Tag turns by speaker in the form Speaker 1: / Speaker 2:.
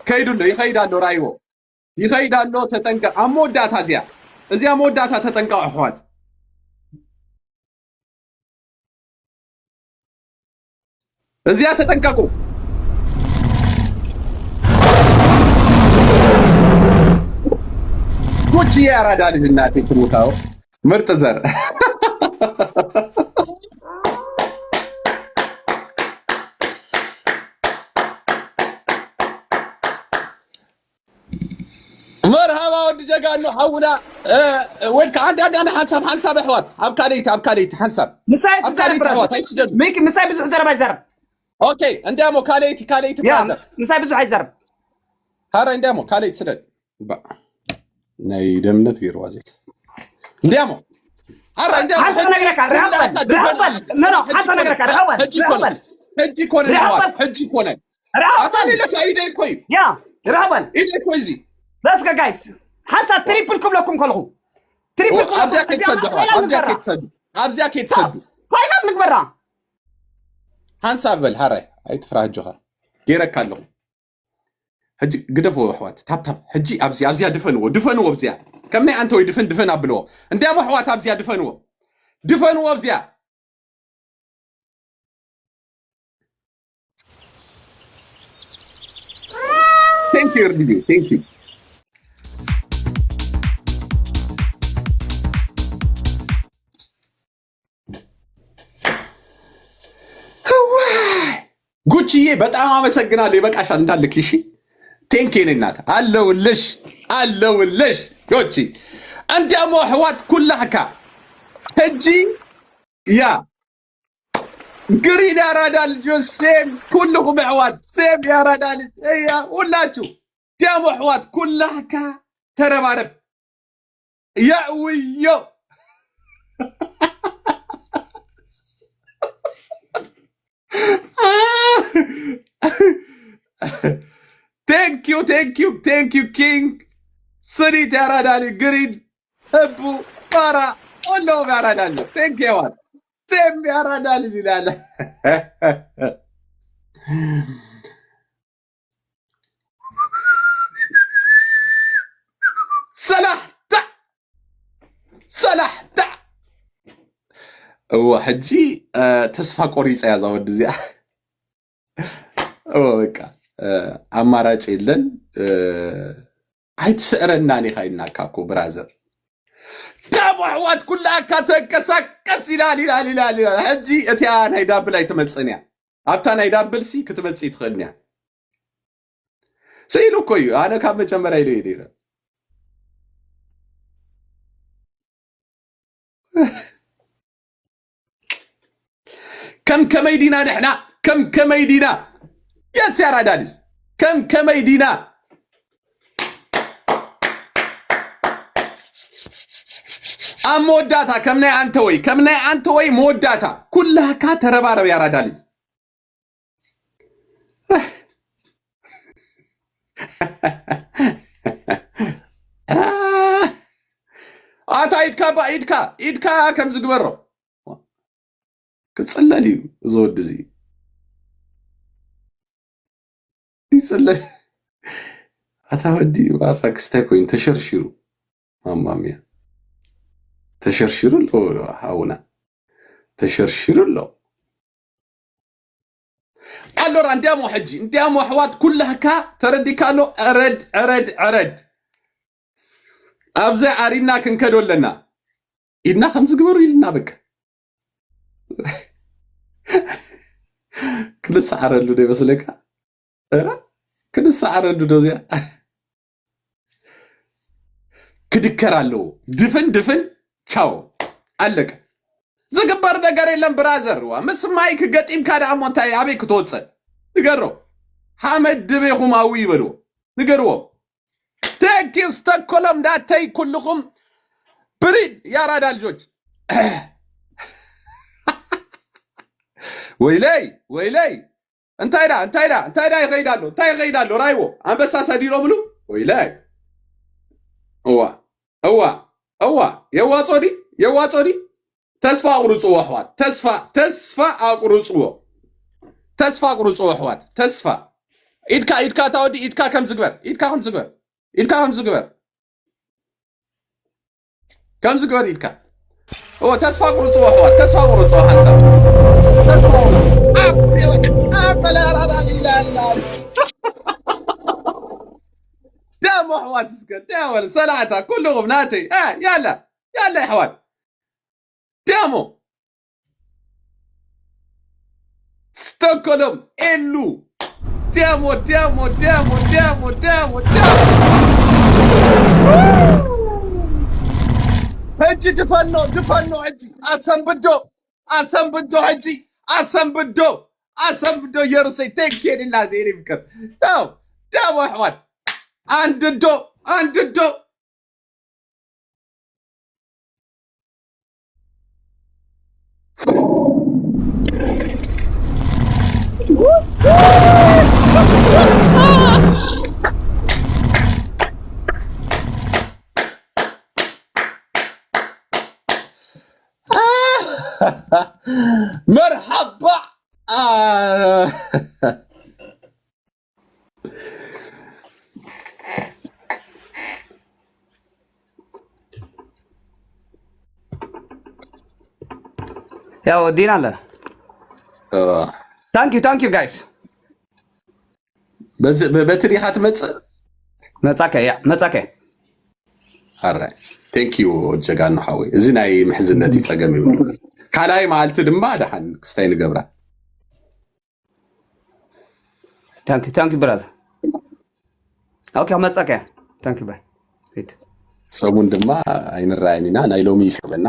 Speaker 1: كيدو يخيدالو رايو يخيدالو تتنقى أموداتا زي أموداتا تتنقى أحوات زي تتنقى وش يا رادالي الناتي تروتاو مرتزر مرحبا ودي جاكانو حونا وينك عندي انا حنساب احوات ابكاليت حنساب
Speaker 2: مسايت زرب ميك مساي بزح زرب يزرب
Speaker 1: اوكي اندامو كاليتي برازر
Speaker 2: مساي بزح يزرب
Speaker 1: هارا اندامو كاليت سدد ناي دمنت غير وازيت اندامو هارا اندامو
Speaker 2: حتى نغرك رهبل نو حتى نغرك رهبل
Speaker 1: حجي كون اعطاني لك ايدي كوي
Speaker 2: يا رهبل
Speaker 1: ايدي كويزي
Speaker 2: بس جايز حسا تريبل كلكم كلكم تريبل كلكم
Speaker 1: ابزاك يتسدوا
Speaker 2: فاينل نكبرها
Speaker 1: هنسابل هراي اي تفرح الجوهر غيرك كالو هجي قدفوا احوات تاب هجي ابزيا دفنوا بزيا كمني انت وي دفن ابلو اندام احوات ابزيا دفنوا بزيا Thank you, RDB. Thank you. ጉቺዬ በጣም አመሰግናለሁ። ይበቃሻል እንዳልክ እሺ። ቴንኪን እናት አለውልሽ ጉቺ እንደሞ ህዋት ኩላህካ ህጂ ያ ግሪን ያራዳል ጆሴም ኩልኩም ህዋት ሴም ያራዳል ያ ሁላችሁ ደሞ ህዋት ኩላህካ ተረባረብ ያውዮ Thank you, King. Sunny Taradali, Green, Abu, Para, all over Aradali. Thank you, one. Same Aradali, Lala. Salah. حجي تسفى قريصة يا زود زي بቃ አማራጭ የለን አይትሰረናኒ ኻይናካ እኮ ብራዘር ደሞ ህዋት ኩላካ ተንቀሳቀስ ይላል ሕጂ እቲያ ናይ ዳብል ኣይትመጽንያ ኣብታ ናይ ዳብል ሲ ክትመጽ ትኽእልንያ ሰይሉ እኮ እዩ ኣነ ካብ መጀመርያ ኢሉ ይደረ كم كميدينا نحنا كم كميدينا يا سيارة دالي كم كميدينا موداتا كم ناي أنتوي موداتا كلها كاتربارة يا رادالي آتا إيدكا كم زقبرو كتصلالي زود زي يصلال أتودي بارك استاكوين تشرشرو ماما ميا تشرشرو لو حاونا تشرشرو لو قالوا راندامو حجي اندامو حوات كلها كا تردي كالو أرد أبزا عرينا كنكدو لنا إدنا خمس قبرو إلنا بك كل سعر اللو دي بس لك كل سعر اللو دوزيا كدكرالو دفن تشاو قالك زقبر نقر يلن برازر مس مايك قطيم كادا امونتاي ابيك توصل نقرو حمد دبيخو ماوي بلو نقرو تاكي استكلم داتي كلكم بريد يا رادا الجوج ويلي انتايدا يغيدالو رايو انبسا سديرو بلو ويلي هو يواصودي تسفى قرصو احوات تسفى قرصو احوات تسفى ኢድካ ታወዲ ኢድካ ከም ዝግበር ኢድካ ተስፋ ቁርጽ ሓንሳብ دام احوات اسكت دام صنعتها كلهم ناتي يلا يا احوات دامو ستوكولم الو دامو هجي دفنو هجي اسنبدو يرسي تنكين الناس يري فكر دامو احوات عند الدو مرحبا
Speaker 2: يا ودينا على ثانك يو جايز
Speaker 1: بس باتري
Speaker 2: مصاك
Speaker 1: alright thank you جغانو حوي እዚ ናይ ምሕዝነቲ ፀገም እዩ ካላይ ማልቲ ድማ ደሓን ክስታይ ንገብራ
Speaker 2: ثانك يو ብራዘር ኦኬ መጻከ ثانك يو ባይ
Speaker 1: ሰሙን ድማ ኣይንራኣይኒና ናይ ሎሚ ይስበና